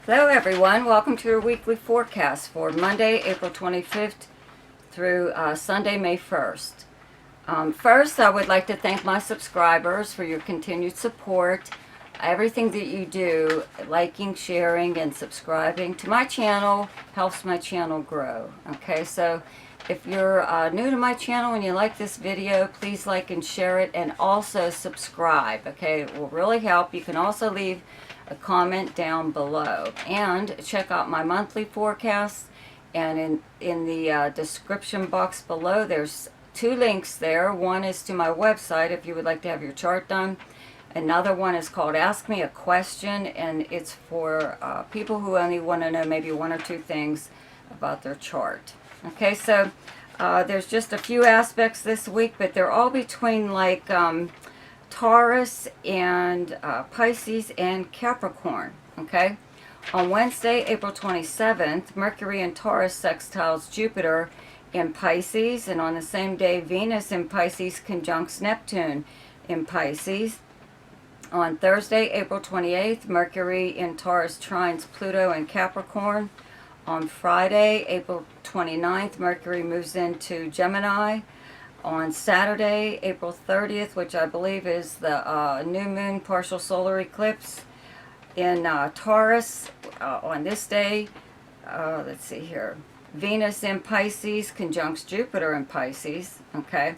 Hello everyone, welcome to your weekly forecast for Monday, April 25th through Sunday, May 1st. First, I would like to thank my subscribers for your continued support. Everything that you do, liking, sharing, and subscribing to my channel helps my channel grow. Okay, so if you're new to my channel and you like this video, please like and share it, and also subscribe. Okay, it will really help. You can also leave a comment down below and check out my monthly forecast, and in the description box below there's two links there. One is to my website if you would like to have your chart done. Another one is called Ask Me a Question, and it's for people who only want to know maybe one or two things about their chart. Okay, so there's just a few aspects this week, but they're all between like Taurus and Pisces and Capricorn. Okay, on Wednesday, April 27th, Mercury in Taurus sextiles Jupiter in Pisces, and on the same day, Venus in Pisces conjuncts Neptune in Pisces. On Thursday, April 28th, Mercury in Taurus trines Pluto in Capricorn. On Friday, April 29th, Mercury moves into Gemini. On Saturday, April 30th, which I believe is the new moon partial solar eclipse in Taurus, on this day, let's see here, Venus in Pisces conjuncts Jupiter in Pisces, okay?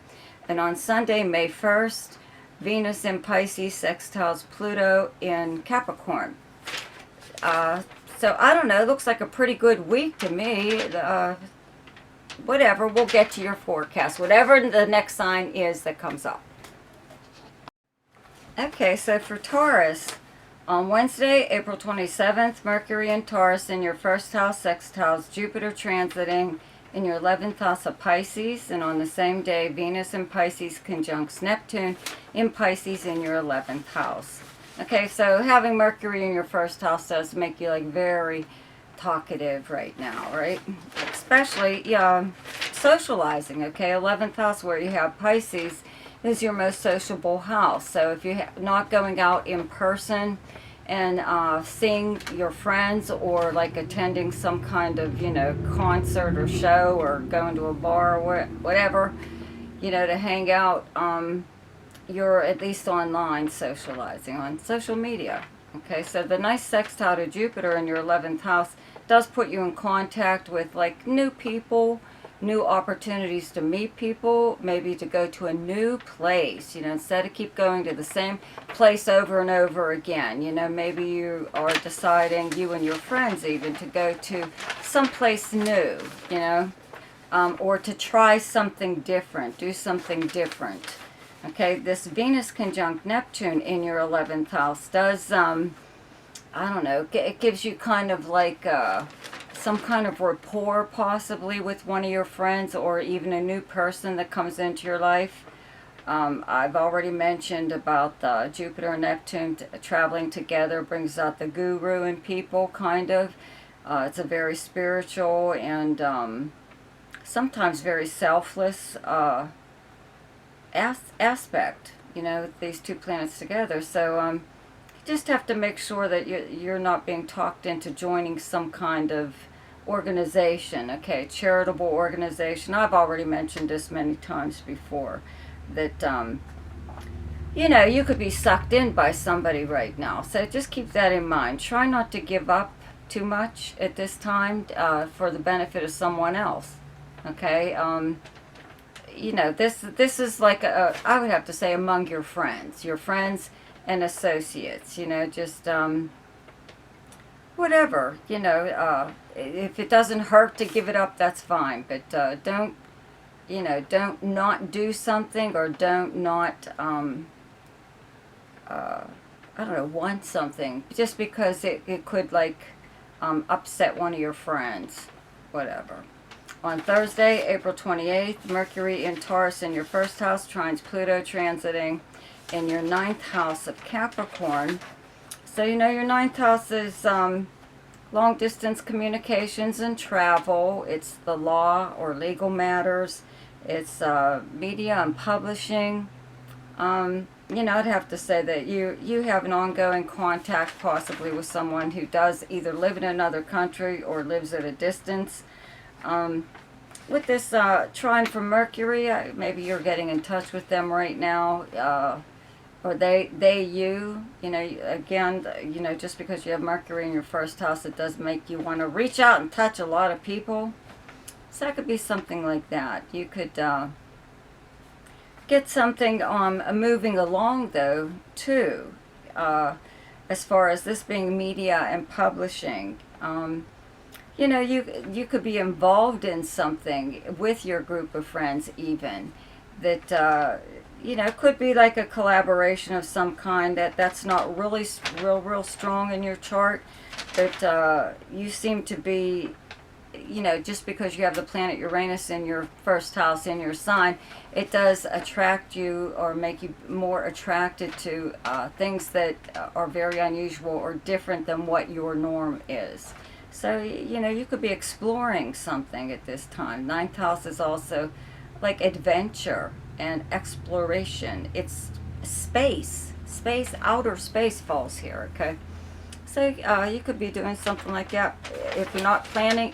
And on Sunday, May 1st, Venus in Pisces sextiles Pluto in Capricorn. So I don't know, it looks like a pretty good week to me. Whatever, we'll get to your forecast, whatever the next sign is that comes up. Okay, so for Taurus, on Wednesday, April 27th, Mercury in Taurus in your first house sextiles Jupiter transiting in your 11th house of Pisces, and on the same day, Venus in Pisces conjuncts Neptune in Pisces in your 11th house. Okay, so having Mercury in your first house does make you like very talkative right now, right? Especially socializing. Okay, 11th house where you have Pisces is your most sociable house. So if you're not going out in person and seeing your friends, or like attending some kind of concert or show, or going to a bar or whatever, to hang out, you're at least online socializing on social media. Okay, so the nice sextile to Jupiter in your 11th house does put you in contact with like new people, new opportunities to meet people, maybe to go to a new place, instead of keep going to the same place over and over again. Maybe you are deciding, you and your friends even, to go to someplace new, or to try something different, do something different. Okay, this Venus conjunct Neptune in your 11th house does, I don't know, it gives you kind of like some kind of rapport possibly with one of your friends, or even a new person that comes into your life. I've already mentioned about Jupiter and Neptune traveling together brings out the guru in people, kind of. It's a very spiritual and sometimes very selfless aspect, these two planets together. So you just have to make sure that you're not being talked into joining some kind of organization, okay, charitable organization. I've already mentioned this many times before, that you could be sucked in by somebody right now. So just keep that in mind. Try not to give up too much at this time for the benefit of someone else, okay? This is like I would have to say, among your friends and associates, just whatever, if it doesn't hurt to give it up, that's fine, but don't not do something, or don't not I don't know, want something just because it could like upset one of your friends, whatever. On Thursday, April 28th, Mercury in Taurus in your first house trines Pluto transiting in your 9th house of Capricorn. So your 9th house is long distance communications and travel. It's the law or legal matters. It's media and publishing. you know, I'd have to say that you have an ongoing contact possibly with someone who does either live in another country or lives at a distance. With this trine from Mercury, maybe you're getting in touch with them right now, or you know, again, you know, just because you have Mercury in your first house, it does make you want to reach out and touch a lot of people. So that could be something like that. You could get something moving along, though, too, as far as this being media and publishing. You know, you could be involved in something with your group of friends, even that you know, could be like a collaboration of some kind that's not really real strong in your chart, but you seem to be, you know, just because you have the planet Uranus in your first house in your sign, it does attract you or make you more attracted to things that are very unusual or different than what your norm is. So, you know, you could be exploring something at this time. Ninth house is also like adventure and exploration. It's space, outer space falls here, okay? So you could be doing something like that. If you're not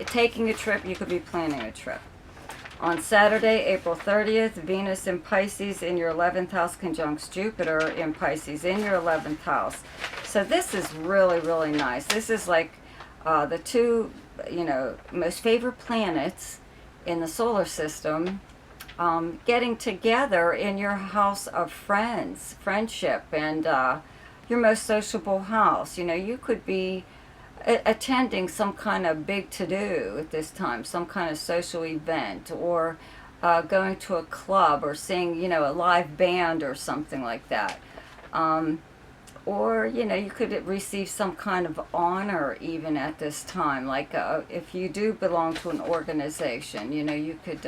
taking a trip, you could be planning a trip. On Saturday, April 30th, Venus in Pisces in your 11th house conjuncts Jupiter in Pisces in your 11th house. So this is really nice. This is like the two, you know, most favored planets in the solar system getting together in your house of friendship, and your most sociable house. You know, you could be attending some kind of big to-do at this time, some kind of social event, or going to a club, or seeing, you know, a live band or something like that. Or, you know, you could receive some kind of honor even at this time. Like if you do belong to an organization, you know, you could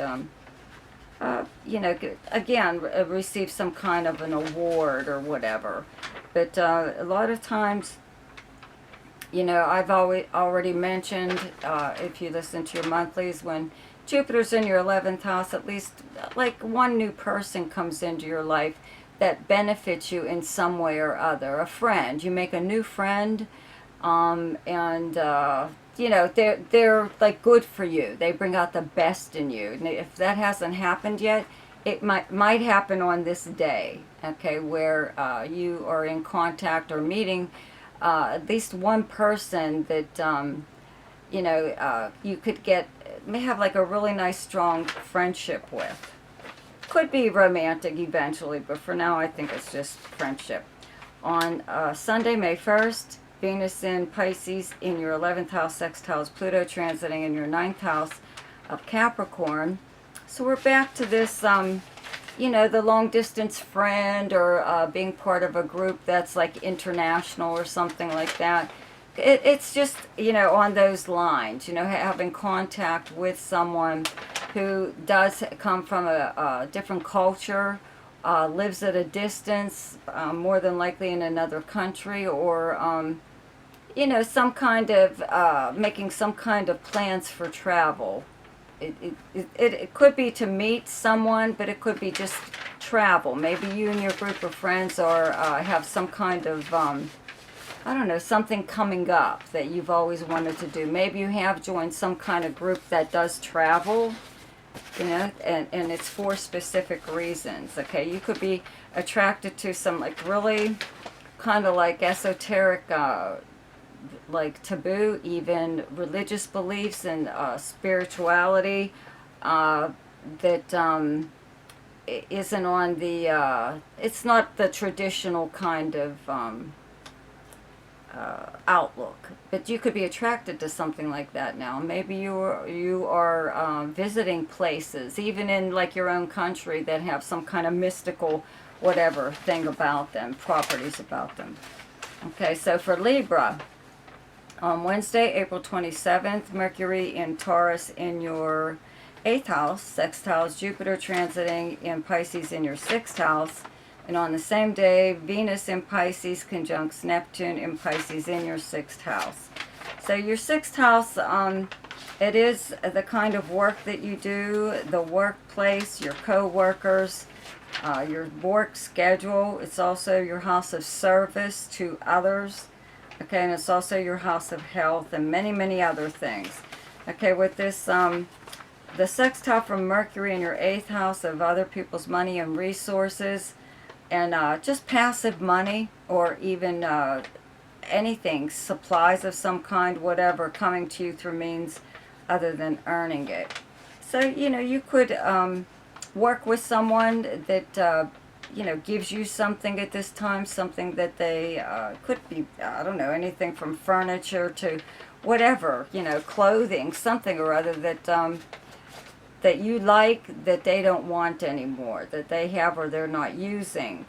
you know, again, receive some kind of an award or whatever. But a lot of times, you know, I've already mentioned, if you listen to your monthlies, when Jupiter's in your 11th house, at least like one new person comes into your life that benefits you in some way or other. A friend, you make a new friend, and you know, they're like good for you. They bring out the best in you. And if that hasn't happened yet, it might happen on this day, okay, where you are in contact or meeting at least one person that you know, you could may have like a really nice strong friendship with. Could be romantic eventually, but for now I think it's just friendship. On Sunday, May 1st, Venus in Pisces in your 11th house, sextiles Pluto transiting in your 9th house of Capricorn. So we're back to this, you know, the long distance friend, or being part of a group that's like international or something like that. It's just, you know, on those lines, you know, having contact with someone who does come from a different culture, lives at a distance, more than likely in another country, or you know, some kind of making some kind of plans for travel. It could be to meet someone, but it could be just travel. Maybe you and your group of friends are have some kind of I don't know, something coming up that you've always wanted to do. Maybe you have joined some kind of group that does travel, you know, and it's for specific reasons, okay? You could be attracted to some like really kind of like esoteric, like taboo, even religious beliefs and spirituality that isn't on the, it's not the traditional kind of outlook, but you could be attracted to something like that now. Maybe you are visiting places, even in like your own country, that have some kind of mystical whatever thing about them, properties about them. Okay, so for Libra, on Wednesday, April 27th, Mercury in Taurus in your 8th house, sextiles Jupiter transiting in Pisces in your 6th house. And on the same day, Venus in Pisces conjuncts Neptune in Pisces in your 6th house. So your 6th house, It is the kind of work that you do, the workplace, your co-workers, your work schedule. It's also your house of service to others. Okay, and it's also your house of health and many, many other things. Okay, with this, the sextile from Mercury in your 8th house of other people's money and resources, and just passive money, or even anything, supplies of some kind, whatever, coming to you through means other than earning it. So, you know, you could work with someone that, you know, gives you something at this time, something that they, could be, I don't know, anything from furniture to whatever, you know, clothing, something or other that, that you like, that they don't want anymore, that they have or they're not using.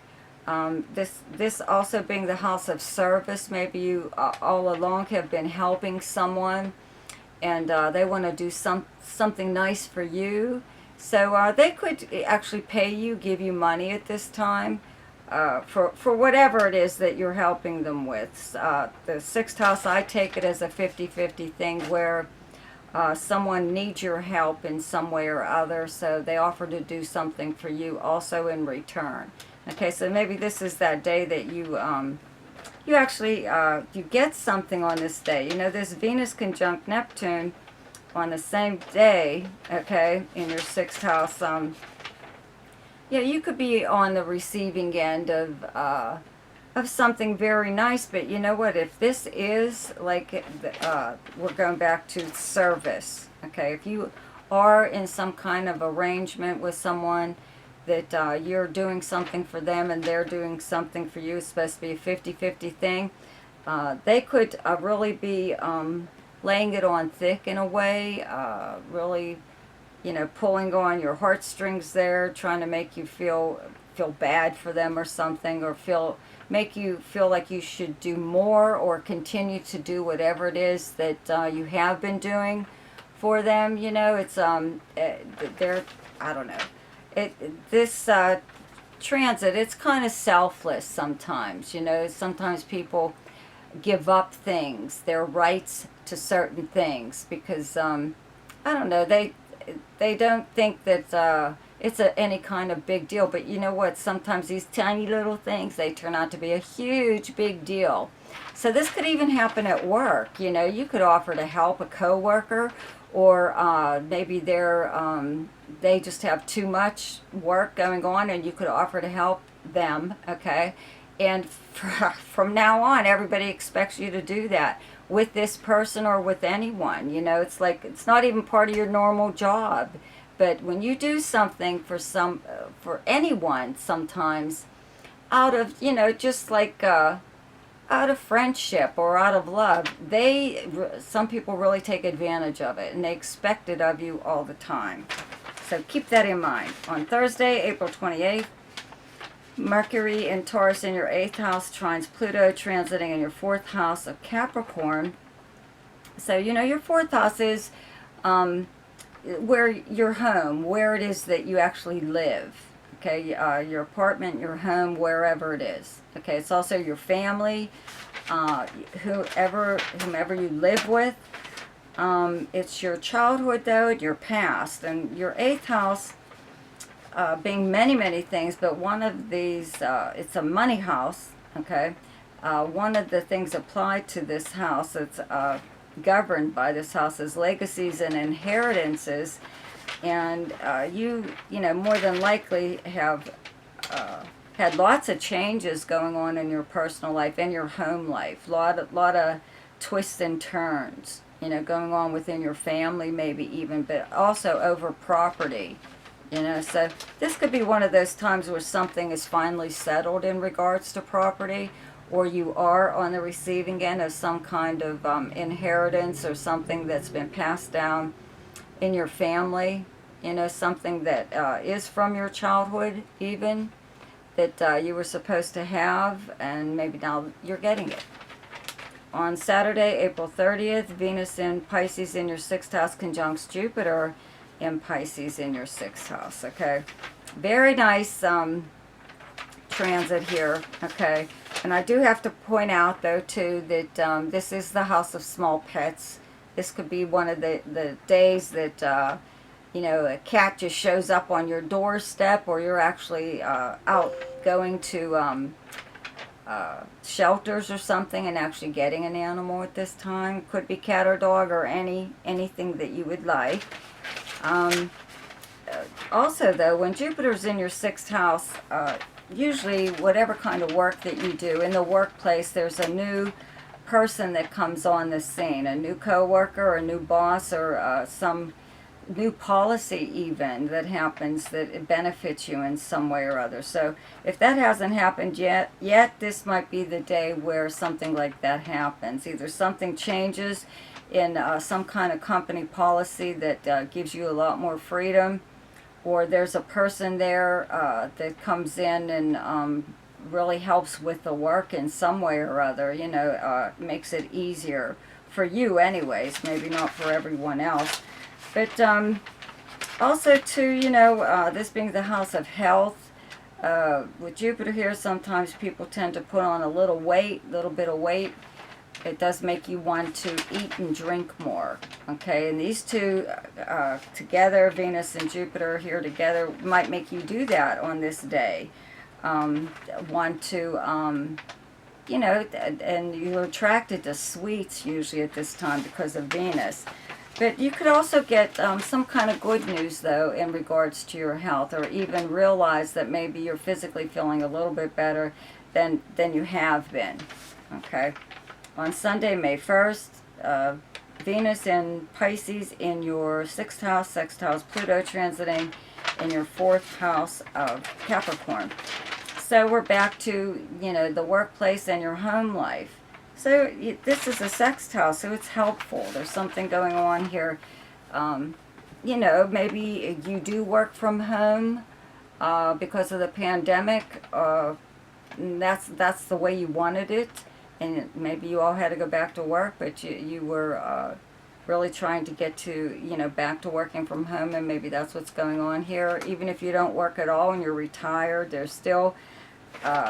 This also being the house of service, maybe you all along have been helping someone, and they want to do something nice for you. So they could actually pay you, give you money at this time for whatever it is that you're helping them with. The 6th house, I take it as a 50-50 thing where someone needs your help in some way or other, so they offer to do something for you also in return. Okay, so maybe this is that day that you you actually you get something on this day. You know, this Venus conjunct Neptune on the same day, okay, in your 6th house. Yeah, you could be on the receiving end of something very nice, but you know what? If this is like, we're going back to service, okay? If you are in some kind of arrangement with someone that you're doing something for them and they're doing something for you, it's supposed to be a 50-50 thing, they could really be laying it on thick in a way, really, you know, pulling on your heartstrings there, trying to make you feel bad for them or something, or make you feel like you should do more or continue to do whatever it is that you have been doing for them. You know, it's they're, I don't know, this transit, it's kind of selfless sometimes. You know, sometimes people give up things, their rights to certain things, because I don't know, they don't think that it's any kind of big deal. But you know what? Sometimes these tiny little things, they turn out to be a huge big deal. So this could even happen at work. You know, you could offer to help a coworker, or maybe they just have too much work going on, and you could offer to help them. Okay, and from now on, everybody expects you to do that with this person or with anyone. You know, it's like, it's not even part of your normal job. But when you do something for anyone, sometimes out of, you know, just like out of friendship or out of love, some people really take advantage of it, and they expect it of you all the time. So keep that in mind. On Thursday, April 28th, Mercury in Taurus in your 8th house trines Pluto, transiting in your 4th house of Capricorn. So, you know, your 4th house is where your home, where it is that you actually live. Okay, your apartment, your home, wherever it is. Okay, it's also your family, whomever you live with. It's your childhood, though, your past. And your 8th house, being many, many things, but one of these, it's a money house, okay? One of the things applied to this house, it's governed by this house, is legacies and inheritances. And you know, more than likely have had lots of changes going on in your personal life and your home life. Lot of twists and turns, you know, going on within your family maybe even, but also over property. You know, so this could be one of those times where something is finally settled in regards to property, or you are on the receiving end of some kind of inheritance or something that's been passed down in your family. You know, something that is from your childhood even, that you were supposed to have, and maybe now you're getting it. On Saturday, April 30th, Venus in Pisces in your 6th house conjuncts Jupiter in Pisces in your 6th house. Okay, very nice transit here. Okay, and I do have to point out though too that this is the house of small pets. This could be one of the days that, you know, a cat just shows up on your doorstep, or you're actually out going to shelters or something and actually getting an animal at this time. Could be cat or dog or anything that you would like. Also, though, when Jupiter's in your 6th house, usually whatever kind of work that you do in the workplace, there's a new person that comes on the scene, a new coworker, a new boss, or some new policy even that happens that it benefits you in some way or other. So if that hasn't happened yet, this might be the day where something like that happens. Either something changes in some kind of company policy that gives you a lot more freedom, or there's a person there that comes in and really helps with the work in some way or other, you know, makes it easier for you anyways, maybe not for everyone else. But also too, you know, this being the house of health, with Jupiter here, sometimes people tend to put on a little bit of weight. It does make you want to eat and drink more, okay? And these two together, Venus and Jupiter here together, might make you do that on this day. Want to, you know, and you're attracted to sweets usually at this time because of Venus. But you could also get some kind of good news, though, in regards to your health, or even realize that maybe you're physically feeling a little bit better than you have been, okay? On Sunday, May 1st, Venus in Pisces in your 6th house, Pluto transiting in your 4th house of Capricorn. So we're back to, you know, the workplace and your home life. So this is a sextile house, so it's helpful. There's something going on here. You know, maybe you do work from home because of the pandemic. That's the way you wanted it. And maybe you all had to go back to work, but you were really trying to get to, you know, back to working from home, and maybe that's what's going on here. Even if you don't work at all and you're retired, there's still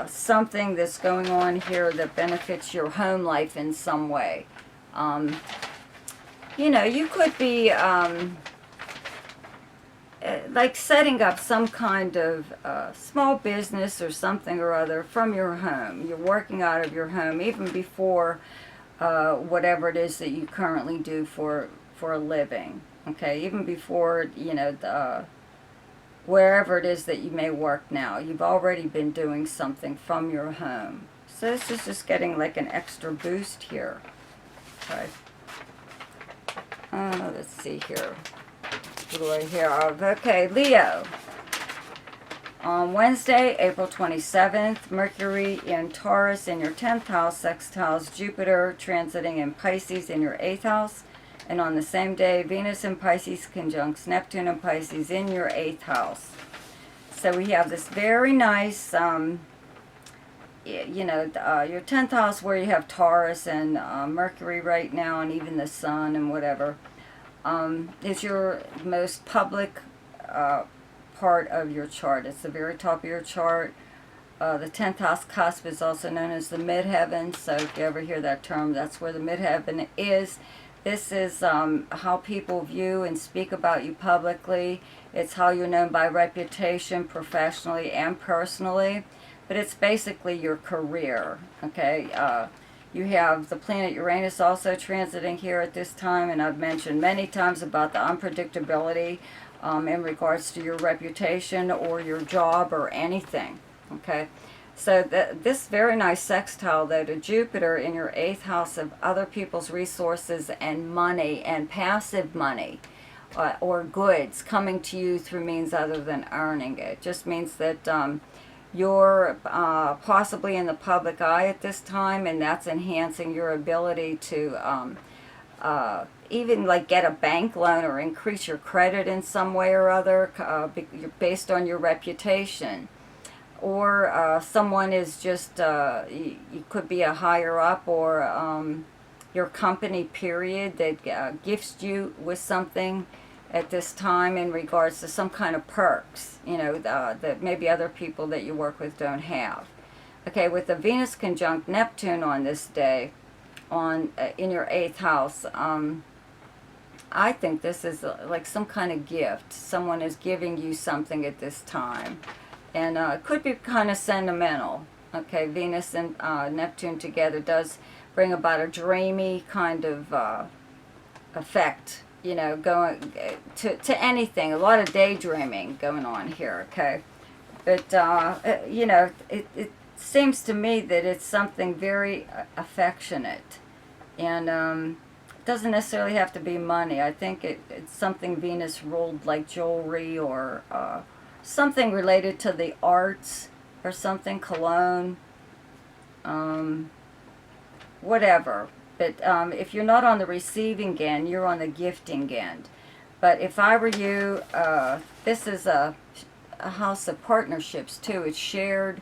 something that's going on here that benefits your home life in some way. You know, you could be like setting up some kind of small business or something or other from your home. You're working out of your home even before whatever it is that you currently do for a living. Okay, even before, you know, wherever it is that you may work now, you've already been doing something from your home. So this is just getting like an extra boost here. Okay. Let's see here. What do I hear of? Okay, Leo. On Wednesday, April 27th, Mercury in Taurus in your 10th house, sextiles Jupiter transiting in Pisces in your 8th house. And on the same day, Venus in Pisces conjuncts Neptune in Pisces in your 8th house. So we have this very nice, you know, your 10th house where you have Taurus and Mercury right now, and even the Sun and whatever, is your most public part of your chart. It's the very top of your chart. The 10th house cusp is also known as the midheaven. So if you ever hear that term, that's where the midheaven is. This is how people view and speak about you publicly. It's how you're known by reputation, professionally and personally. But it's basically your career, okay? You have the planet Uranus also transiting here at this time, and I've mentioned many times about the unpredictability in regards to your reputation or your job or anything, okay? So this very nice sextile, though, to Jupiter in your 8th house of other people's resources and money and passive money or goods coming to you through means other than earning it, just means that you're possibly in the public eye at this time, and that's enhancing your ability to even like get a bank loan or increase your credit in some way or other based on your reputation. Or someone is just, you could be a higher up, or your company period that gifts you with something at this time in regards to some kind of perks, you know, that maybe other people that you work with don't have. Okay, with the Venus conjunct Neptune on this day, in your 8th house, I think this is like some kind of gift. Someone is giving you something at this time. And it could be kind of sentimental. Okay, Venus and Neptune together does bring about a dreamy kind of effect, you know, going to anything. A lot of daydreaming going on here, okay? But, you know, it seems to me that it's something very affectionate. And it doesn't necessarily have to be money. I think it's something Venus ruled, like jewelry or something related to the arts or something, cologne, whatever. But if you're not on the receiving end, you're on the gifting end. But if I were you, this is a house of partnerships too. It's shared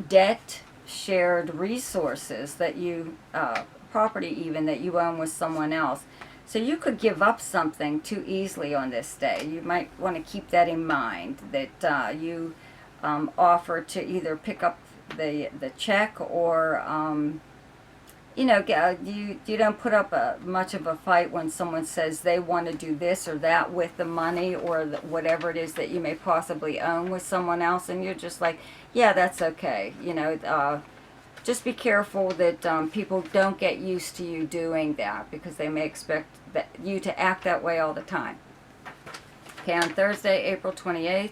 debt, shared resources that you, property even, that you own with someone else. So you could give up something too easily on this day. You might want to keep that in mind, that you offer to either pick up the check or, you know, you don't put up much of a fight when someone says they want to do this or that with the money or whatever it is that you may possibly own with someone else, and you're just like, yeah, that's okay. You know, just be careful that people don't get used to you doing that, because they may expect you to act that way all the time. Okay, on Thursday, April 28th,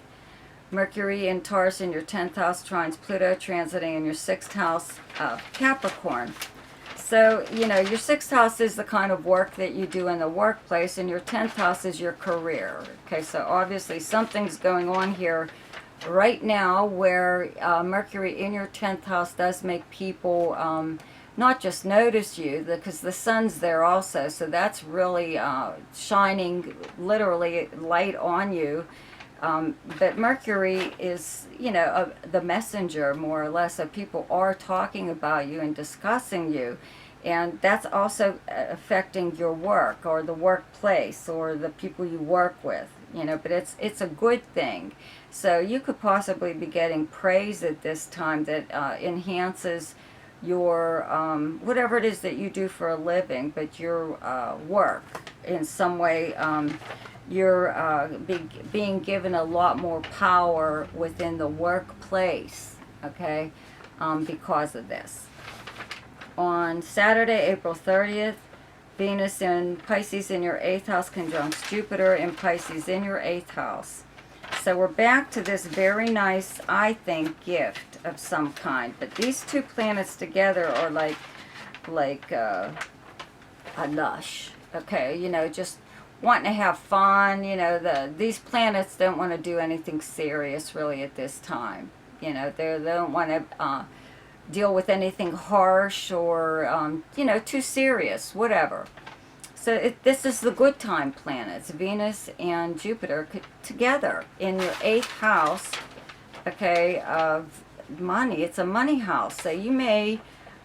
Mercury in Taurus in your 10th house trines Pluto, transiting in your 6th house of Capricorn. So, you know, your 6th house is the kind of work that you do in the workplace, and your 10th house is your career. Okay, so obviously something's going on here right now where Mercury in your 10th house does make people not just notice you, because the sun's there also, so that's really shining literally light on you. But Mercury is, you know, the messenger, more or less, so people are talking about you and discussing you. And that's also affecting your work or the workplace or the people you work with, you know, but it's a good thing. So you could possibly be getting praise at this time that enhances your, whatever it is that you do for a living, but your work in some way. You're being given a lot more power within the workplace, okay, because of this. On Saturday, April 30th, Venus in Pisces in your 8th house conjuncts Jupiter in Pisces in your 8th house. So we're back to this very nice, I think, gift of some kind. But these two planets together are like a lush, okay, you know, just wanting to have fun. You know, these planets don't want to do anything serious really at this time. You know, they don't want to deal with anything harsh or, you know, too serious, whatever. So this is the good time planets, Venus and Jupiter together in your 8th house, okay, of money. It's a money house. So you may,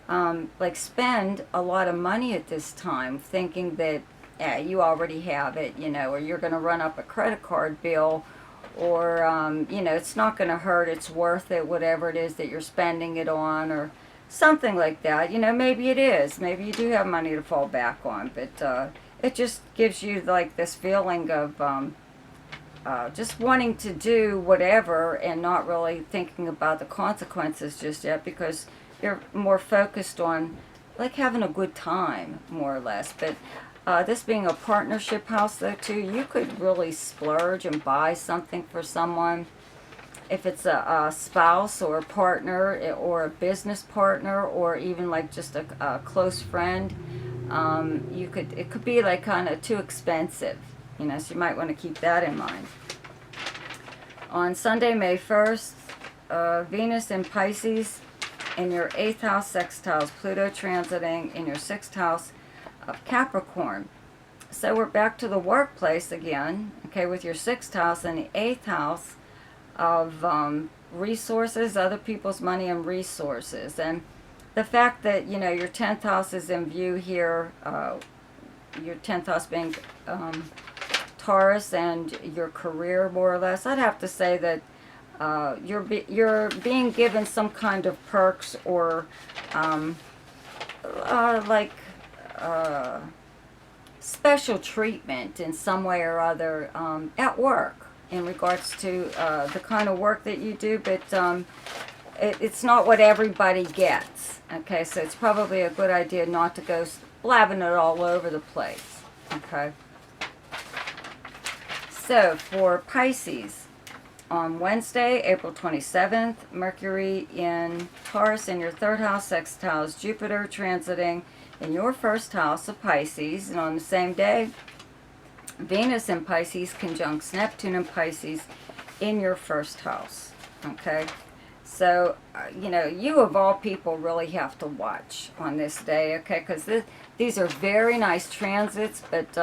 like, spend a lot of money at this time thinking that, yeah, you already have it, you know, or you're going to run up a credit card bill, or, you know, it's not going to hurt, it's worth it, whatever it is that you're spending it on, or something like that. You know, maybe it is. Maybe you do have money to fall back on, but it just gives you, like, this feeling of just wanting to do whatever and not really thinking about the consequences just yet, because you're more focused on, like, having a good time, more or less. But this being a partnership house, though, too, you could really splurge and buy something for someone. If it's a spouse or a partner or a business partner or even like just a close friend, it could be like kind of too expensive, you know, so you might want to keep that in mind. On Sunday, May 1st, Venus in Pisces in your 8th house sextiles Pluto, transiting in your 6th house of Capricorn. So we're back to the workplace again, okay, with your 6th house and the 8th house of resources, other people's money and resources. And the fact that, you know, your 10th house is in view here, your 10th house being Taurus, and your career, more or less, I'd have to say that you're being given some kind of perks or special treatment in some way or other at work in regards to the kind of work that you do, but it's not what everybody gets. Okay, so it's probably a good idea not to go blabbing it all over the place. Okay. So for Pisces, on Wednesday, April 27th, Mercury in Taurus in your third house sextiles Jupiter, transiting in your first house of Pisces. And on the same day, Venus in Pisces conjuncts Neptune in Pisces in your first house. Okay? So, you know, you of all people really have to watch on this day, okay? Because these are very nice transits, but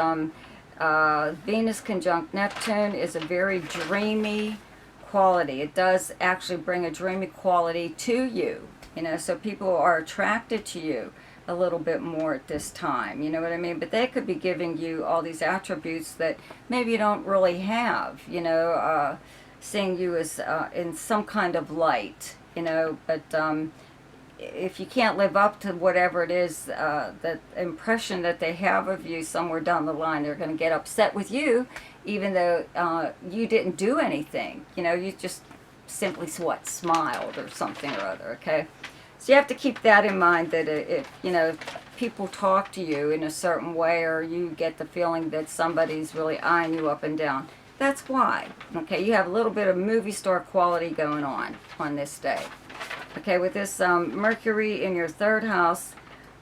Venus conjunct Neptune is a very dreamy quality. It does actually bring a dreamy quality to you, you know, so people are attracted to you a little bit more at this time, you know what I mean? But they could be giving you all these attributes that maybe you don't really have, you know, seeing you as in some kind of light, you know, but if you can't live up to whatever it is, that impression that they have of you somewhere down the line, they're going to get upset with you, even though you didn't do anything. You know, you just simply, smiled or something or other, okay? So you have to keep that in mind, that if, you know, people talk to you in a certain way, or you get the feeling that somebody's really eyeing you up and down, that's why. Okay, you have a little bit of movie star quality going on this day. Okay, with this Mercury in your third house,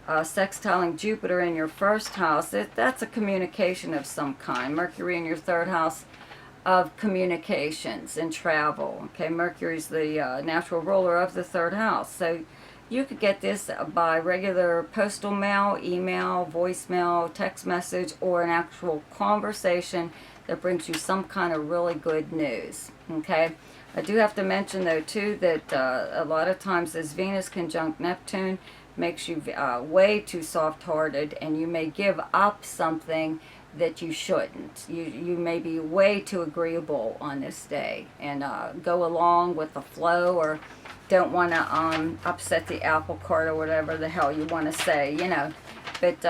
sextiling Jupiter in your first house, that's a communication of some kind. Mercury in your third house of communications and travel. Okay, Mercury's the natural ruler of the third house. So you could get this by regular postal mail, email, voicemail, text message, or an actual conversation that brings you some kind of really good news. Okay. I do have to mention, though, too, that a lot of times this Venus conjunct Neptune makes you way too soft-hearted, and you may give up something that you shouldn't. You may be way too agreeable on this day and go along with the flow, or don't want to upset the apple cart or whatever the hell you want to say, you know. But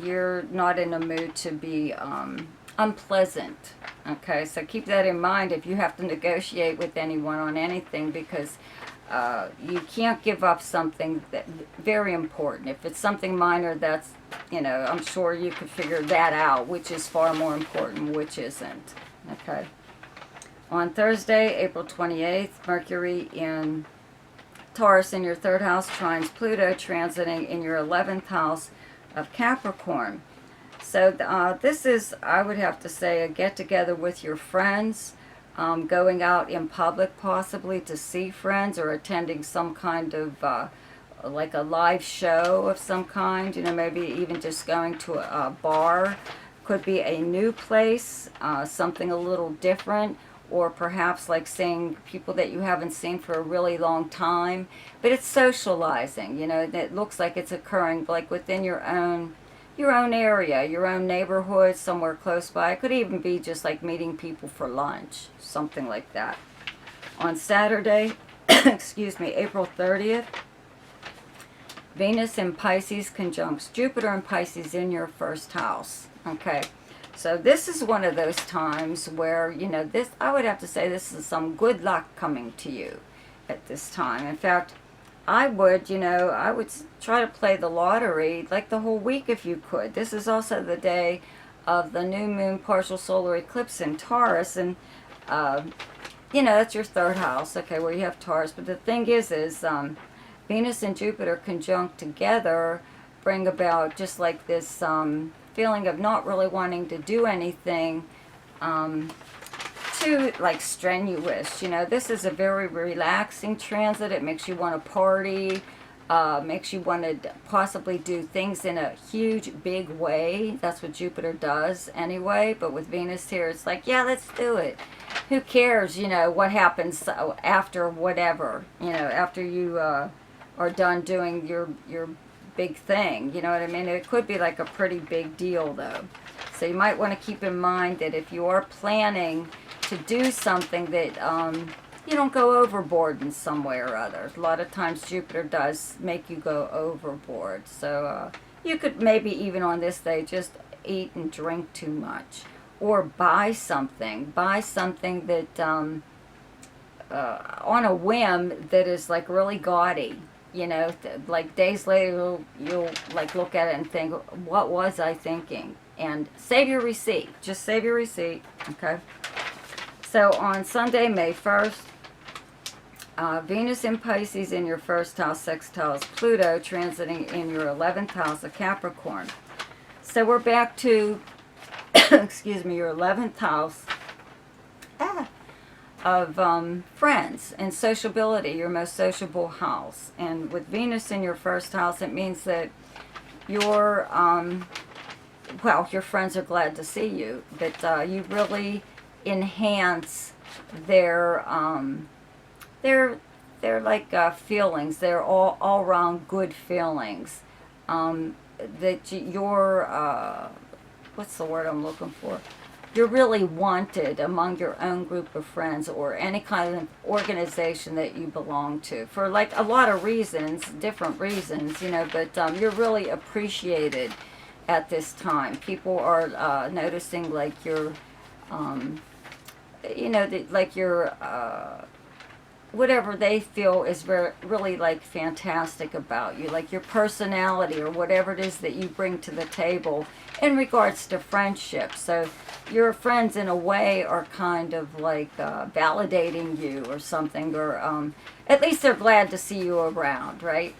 you're not in a mood to be unpleasant. Okay, so keep that in mind if you have to negotiate with anyone on anything, because you can't give up something that very important. If it's something minor, that's, you know, I'm sure you could figure that out, which is far more important, which isn't. Okay. On Thursday, April 28th, Mercury in Taurus in your third house trines Pluto, transiting in your 11th house of Capricorn. So this is, I would have to say, a get-together with your friends, going out in public possibly to see friends, or attending some kind of, like a live show of some kind, you know, maybe even just going to a bar. Could be a new place, something a little different, or perhaps like seeing people that you haven't seen for a really long time. But it's socializing, you know, it looks like it's occurring like within your own area, your own neighborhood, somewhere close by. It could even be just like meeting people for lunch, something like that. On Saturday, excuse me, April 30th, Venus in Pisces conjuncts Jupiter in Pisces in your first house. Okay, so this is one of those times where, you know, this, I would have to say, this is some good luck coming to you at this time. In fact, I would, you know, I would try to play the lottery like the whole week if you could. This is also the day of the new moon partial solar eclipse in Taurus, and you know, that's your third house, okay, where you have Taurus. But the thing is Venus and Jupiter conjunct together bring about just like this feeling of not really wanting to do anything too like strenuous. You know, this is a very relaxing transit. It makes you want to party, makes you want to possibly do things in a huge big way. That's what Jupiter does anyway. But with Venus here, it's like, yeah, let's do it. Who cares, you know, what happens after whatever, you know, after you are done doing your big thing, you know what I mean? It could be like a pretty big deal, though. So you might want to keep in mind that if you are planning to do something, that you don't go overboard in some way or other. A lot of times Jupiter does make you go overboard. So you could maybe even on this day just eat and drink too much, or buy something that on a whim that is like really gaudy. You know, like days later you'll like look at it and think, what was I thinking? And save your receipt. Just save your receipt, okay? So on Sunday, May 1st, Venus in Pisces in your first house sextiles Pluto, transiting in your 11th house of Capricorn. So we're back to, excuse me, your 11th house of friends and sociability, your most sociable house. And with Venus in your first house, it means that your friends are glad to see you, but you really enhance their like feelings. They're all around good feelings. That you're what's the word I'm looking for? You're really wanted among your own group of friends or any kind of organization that you belong to for like a lot of reasons, different reasons, you know, but you're really appreciated at this time. People are noticing like your, you know, like your, whatever they feel is really like fantastic about you, like your personality or whatever it is that you bring to the table in regards to friendship. So your friends in a way are kind of like validating you or something, or at least they're glad to see you around, right?